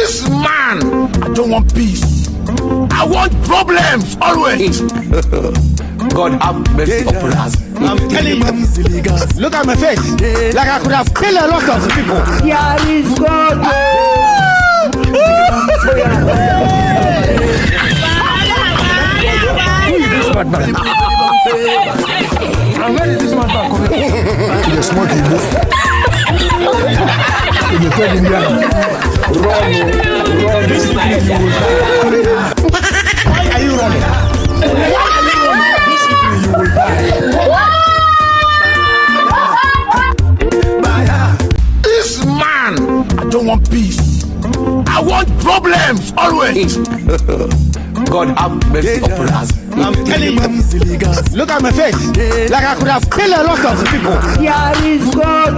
This man, I don't want peace. I want problems always. God have mercy upon us. I'm telling you, look at my face. Like I could have killed a lot of people. Here is God. And where is this man coming from? He's smoking this. You tell him run. Why are you running? You will die. This man, I don't want peace. I want problems always. God have mercy upon us. I'm telling you, look at my face. Like I could have killed a lot of people. Here is God.